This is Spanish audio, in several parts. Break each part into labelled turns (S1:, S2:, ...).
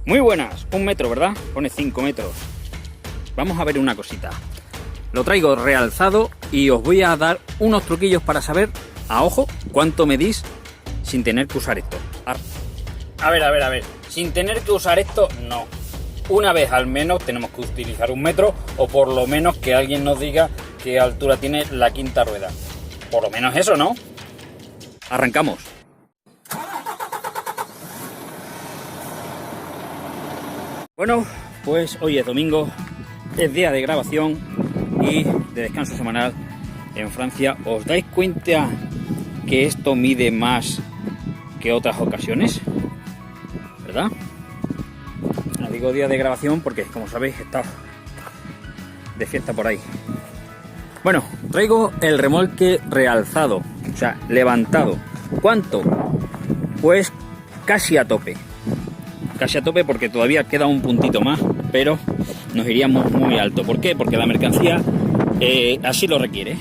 S1: Muy buenas, 1 metro, ¿verdad? Pone 5 metros. Vamos a ver una cosita. Lo traigo realzado y os voy a dar unos truquillos para saber, a ojo, cuánto medís sin tener que usar esto. A ver. Sin tener que usar esto, no. Una vez al menos tenemos que utilizar 1 metro, o por lo menos que alguien nos diga qué altura tiene la quinta rueda. Por lo menos eso, ¿no? Arrancamos. Bueno, pues hoy es domingo, es día de grabación y de descanso semanal en Francia. ¿Os dais cuenta que esto mide más que otras ocasiones? ¿Verdad? Digo día de grabación porque, como sabéis, he estado de fiesta por ahí. Bueno, traigo el remolque realzado, o sea, levantado. ¿Cuánto? Pues casi a tope. Casi a tope porque todavía queda un puntito más, pero nos iríamos muy alto. ¿Por qué? Porque la mercancía así lo requiere.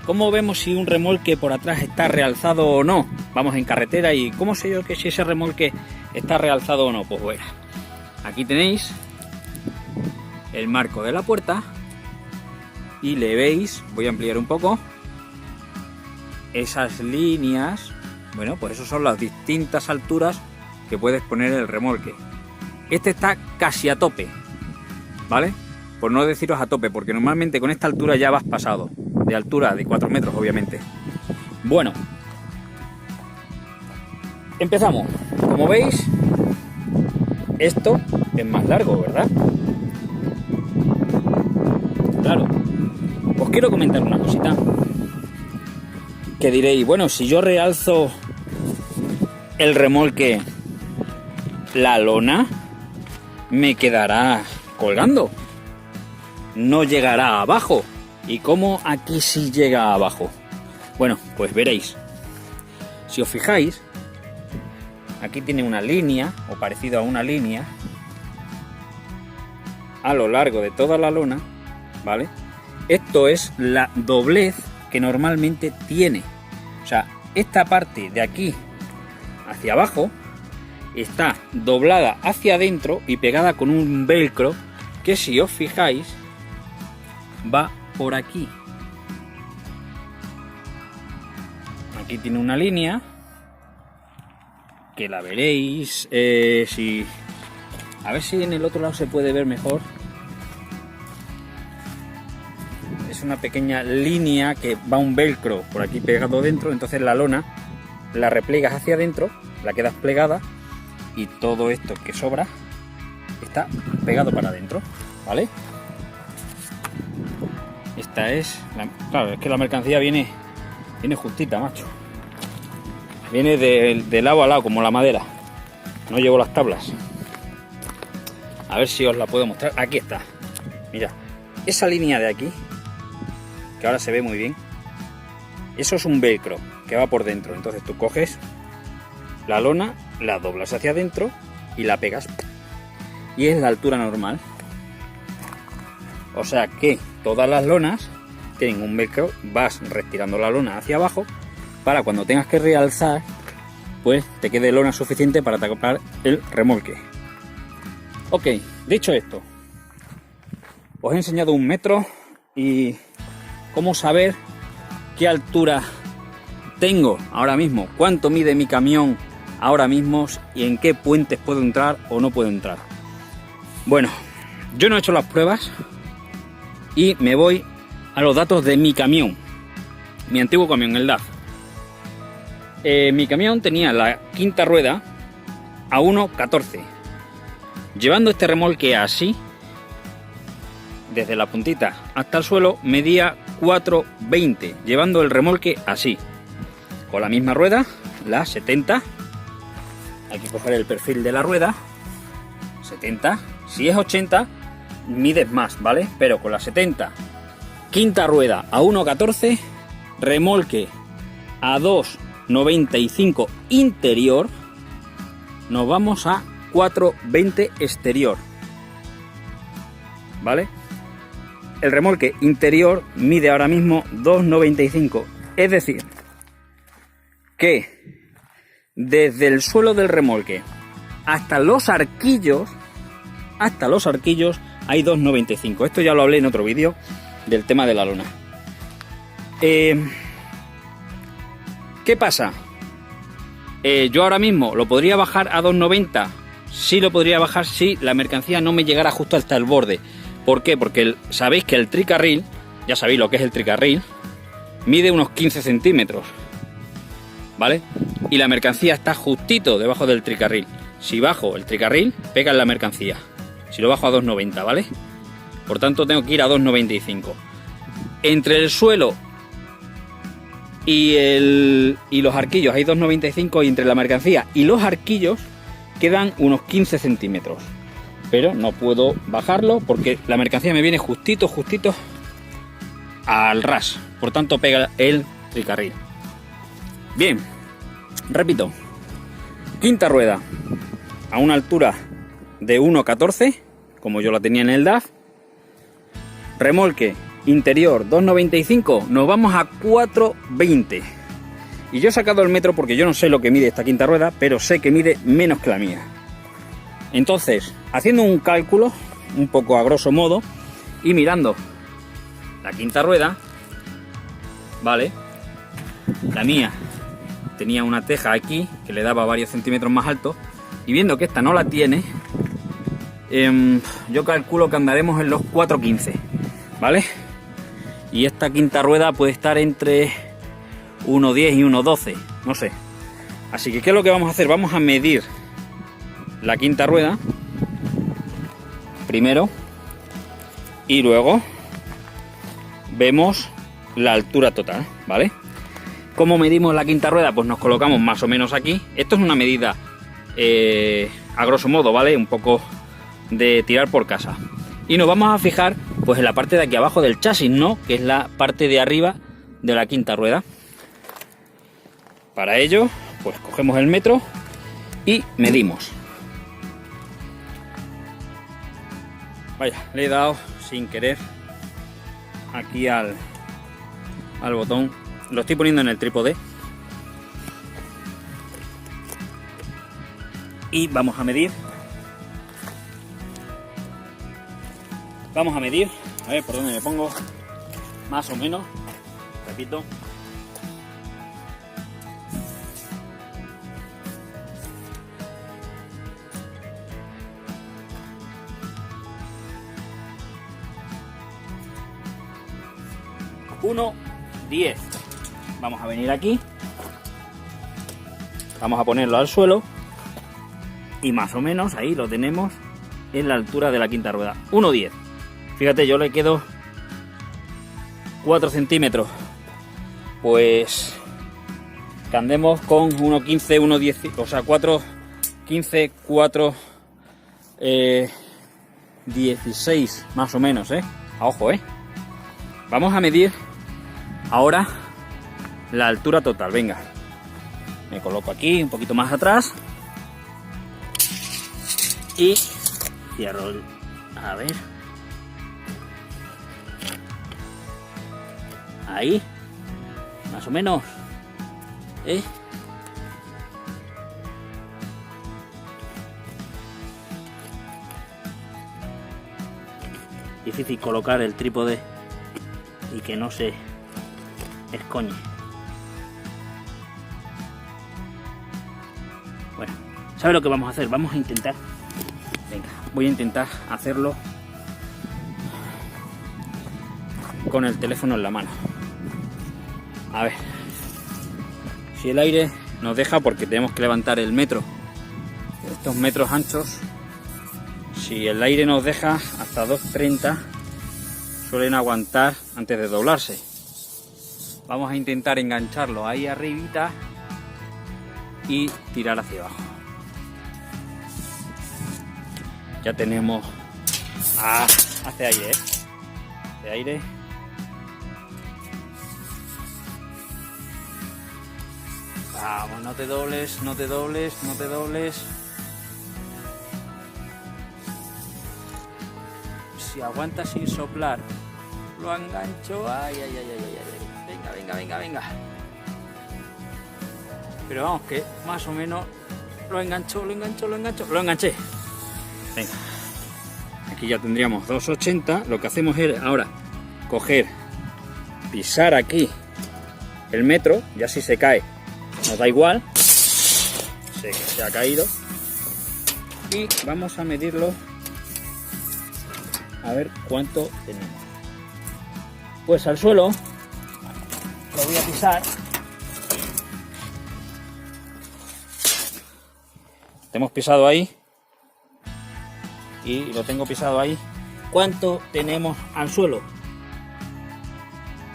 S1: ¿Cómo vemos si un remolque por atrás está realzado o no? Vamos en carretera y ¿cómo sé yo que si ese remolque está realzado o no? Pues bueno, aquí tenéis el marco de la puerta y le veis, voy a ampliar un poco, esas líneas. Bueno, pues esas son las distintas alturas que puedes poner el remolque. Este está casi a tope, ¿vale? Por no deciros a tope, porque normalmente con esta altura ya vas pasado, de altura de 4 metros obviamente. Bueno, empezamos. Como veis, esto es más largo, ¿verdad? Claro. Os quiero comentar una cosita. Que diréis, bueno, si yo realzo el remolque, la lona me quedará colgando, no llegará abajo. ¿Y cómo aquí sí llega abajo? Bueno, pues veréis. Si os fijáis, aquí tiene una línea, o parecido a una línea, a lo largo de toda la lona, ¿vale? Esto es la doblez que normalmente tiene. O sea, esta parte de aquí hacia abajo está doblada hacia adentro y pegada con un velcro que, si os fijáis, va por aquí. Aquí tiene una línea que la veréis, a ver si en el otro lado se puede ver mejor. Es una pequeña línea que va un velcro por aquí pegado dentro, entonces la lona la replegas hacia adentro, la quedas plegada y todo esto que sobra está pegado para adentro, ¿vale? Esta es claro, es que la mercancía viene justita, macho. Viene de lado a lado, como la madera. No llevo las tablas. A ver si os la puedo mostrar. Aquí está. Mira, esa línea de aquí, que ahora se ve muy bien, eso es un velcro que va por dentro. Entonces tú coges la lona, la doblas hacia adentro y la pegas. Y es la altura normal. O sea que todas las lonas tienen un velcro, vas retirando la lona hacia abajo para cuando tengas que realzar, pues te quede lona suficiente para tapar el remolque. Ok, dicho esto, os he enseñado 1 metro y cómo saber qué altura tengo ahora mismo, cuánto mide mi camión ahora mismo y en qué puentes puedo entrar o no puedo entrar. Bueno, yo no he hecho las pruebas y me voy a los datos de mi camión, mi antiguo camión, el DAF. Mi camión tenía la quinta rueda a 1,14. Llevando este remolque así, desde la puntita hasta el suelo, medía 4,20. Llevando el remolque así, con la misma rueda, la 70. Hay que coger el perfil de la rueda. 70. Si es 80, mides más, ¿vale? Pero con la 70, quinta rueda a 1,14, remolque a 2,95 interior, nos vamos a 4,20 exterior, ¿vale? El remolque interior mide ahora mismo 2,95, es decir, que desde el suelo del remolque hasta los arquillos hay 2,95. Esto ya lo hablé en otro vídeo del tema de la lona. ¿Qué pasa? Yo ahora mismo lo podría bajar a 2,90. Sí lo podría bajar si la mercancía no me llegara justo hasta el borde. ¿Por qué? Porque sabéis que el tricarril, ya sabéis lo que es el tricarril, mide unos 15 centímetros, ¿vale? Y la mercancía está justito debajo del tricarril. Si bajo el tricarril, pega en la mercancía. Si lo bajo a 2,90, ¿vale? Por tanto tengo que ir a 2,95. Entre el suelo y los arquillos hay 2,95, y entre la mercancía y los arquillos quedan unos 15 centímetros. Pero no puedo bajarlo porque la mercancía me viene justito al ras. Por tanto pega el tricarril. Bien, repito. Quinta rueda a una altura de 1,14, como yo la tenía en el DAF. Remolque interior 2,95, nos vamos a 4,20. Y yo he sacado el metro porque yo no sé lo que mide esta quinta rueda, pero sé que mide menos que la mía. Entonces, haciendo un cálculo un poco a grosso modo y mirando la quinta rueda, ¿vale? La mía tenía una teja aquí que le daba varios centímetros más alto, y viendo que esta no la tiene, yo calculo que andaremos en los 4,15, ¿vale? Y esta quinta rueda puede estar entre 1,10 y 1,12, no sé. Así que, ¿qué es lo que vamos a hacer? Vamos a medir la quinta rueda primero y luego vemos la altura total, ¿vale? ¿Cómo medimos la quinta rueda? Pues nos colocamos más o menos aquí. Esto es una medida a grosso modo, ¿vale? Un poco de tirar por casa. Y nos vamos a fijar pues en la parte de aquí abajo del chasis, ¿no? Que es la parte de arriba de la quinta rueda. Para ello, pues cogemos el metro y medimos. Vaya, le he dado sin querer aquí al botón. Lo estoy poniendo en el trípode. Y vamos a medir. Vamos a medir. A ver por dónde me pongo. Más o menos. Repito. Uno 10. Vamos a venir aquí. Vamos a ponerlo al suelo. Y más o menos ahí lo tenemos en la altura de la quinta rueda. 1,10. Fíjate, yo le quedo 4 centímetros. Pues que andemos con 1,15, 1,10, o sea, 4,15, 4, 16 más o menos, a ojo, Vamos a medir ahora la altura total. Venga, me coloco aquí un poquito más atrás y cierro el... A ver, ahí más o menos, difícil colocar el trípode y que no se escoñe. Bueno, ¿sabe lo que vamos a hacer? Vamos a intentar, venga, voy a intentar hacerlo con el teléfono en la mano. A ver si el aire nos deja, porque tenemos que levantar el metro, estos metros anchos. Si el aire nos deja, hasta 2,30 suelen aguantar antes de doblarse. Vamos a intentar engancharlo ahí arribita y tirar hacia abajo. Ya tenemos... hace aire, de aire. Vamos, no te dobles, no te dobles, no te dobles. Si aguanta sin soplar, lo engancho. Ay, ay, ay, ay, ay, ay. Venga, venga, venga, venga. Pero vamos, que más o menos lo engancho, lo enganché. Venga. Aquí ya tendríamos 2,80. Lo que hacemos es ahora coger, pisar aquí el metro, ya si se cae nos da igual, sé que se ha caído, y vamos a medirlo a ver cuánto tenemos. Pues al suelo lo voy a pisar. Hemos pisado ahí y lo tengo pisado ahí. ¿Cuánto tenemos al suelo?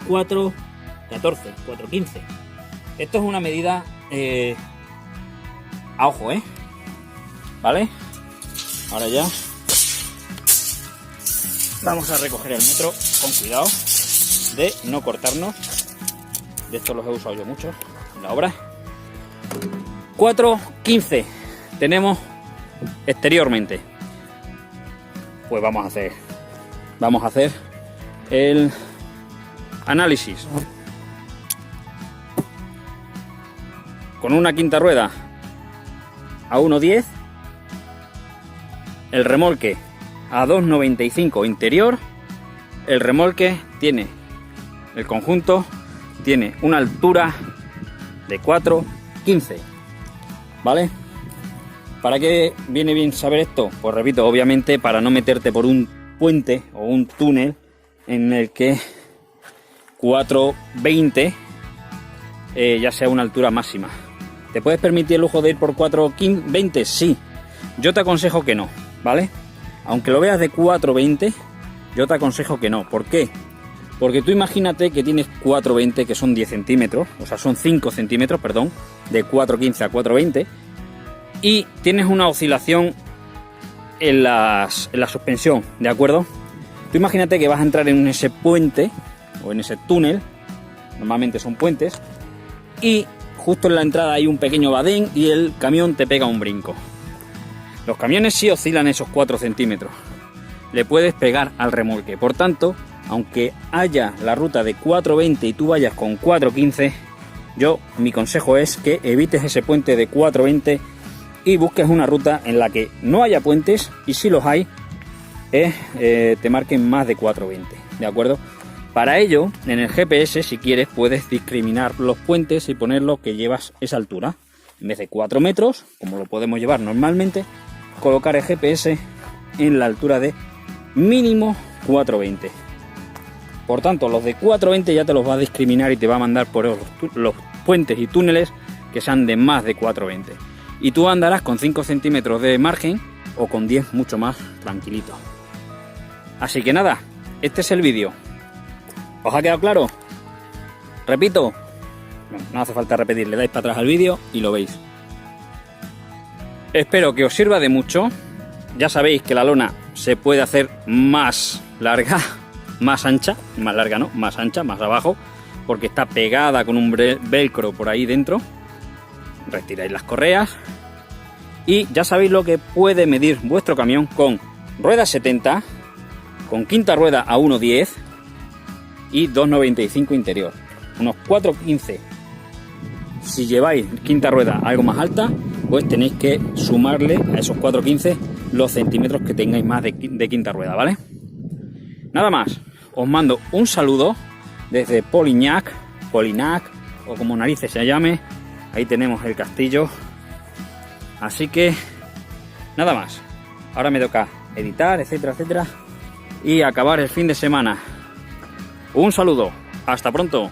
S1: 4,14, 4,15. Esto es una medida a ojo, ¿vale? Ahora ya vamos a recoger el metro con cuidado de no cortarnos. De estos los he usado yo mucho en la obra. 4,15 tenemos exteriormente. Pues vamos a hacer el análisis. Con una quinta rueda a 1,10, el remolque a 2,95 interior. El remolque tiene, el conjunto tiene una altura de 4,15, ¿vale? ¿Para qué viene bien saber esto? Pues repito, obviamente para no meterte por un puente o un túnel en el que 4,20 ya sea una altura máxima. ¿Te puedes permitir el lujo de ir por 4,20? Sí. Yo te aconsejo que no, ¿vale? Aunque lo veas de 4,20, yo te aconsejo que no. ¿Por qué? Porque tú imagínate que tienes 4,20, que son 10 centímetros, o sea, son 5 centímetros, perdón, de 4,15 a 4,20, y tienes una oscilación en la suspensión, ¿de acuerdo? Tú imagínate que vas a entrar en ese puente o en ese túnel, normalmente son puentes, y justo en la entrada hay un pequeño badén y el camión te pega un brinco. Los camiones sí oscilan esos 4 centímetros, le puedes pegar al remolque. Por tanto, aunque haya la ruta de 4,20 y tú vayas con 4,15, mi consejo es que evites ese puente de 4,20 y busques una ruta en la que no haya puentes, y si los hay, te marquen más de 4,20, ¿de acuerdo? Para ello, en el GPS, si quieres, puedes discriminar los puentes y ponerlo que llevas esa altura. En vez de 4 metros, como lo podemos llevar normalmente, colocar el GPS en la altura de mínimo 4,20. Por tanto, los de 4,20 ya te los va a discriminar y te va a mandar por los puentes y túneles que sean de más de 4,20. Y tú andarás con 5 centímetros de margen o con 10 mucho más tranquilito. Así que nada, este es el vídeo. ¿Os ha quedado claro? Repito, no hace falta repetir, le dais para atrás al vídeo y lo veis. Espero que os sirva de mucho. Ya sabéis que la lona se puede hacer más larga, más ancha, más larga no, más ancha, más abajo, porque está pegada con un velcro por ahí dentro. Retiráis las correas y ya sabéis lo que puede medir vuestro camión con rueda 70, con quinta rueda a 1,10 y 2,95 interior, unos 4,15. Si lleváis quinta rueda algo más alta, pues tenéis que sumarle a esos 4,15 los centímetros que tengáis más de quinta rueda, ¿vale? Nada más, os mando un saludo desde Polignac o como narices se llame. Ahí tenemos el castillo. Así que nada más. Ahora me toca editar, etcétera, etcétera, y acabar el fin de semana. Un saludo. Hasta pronto.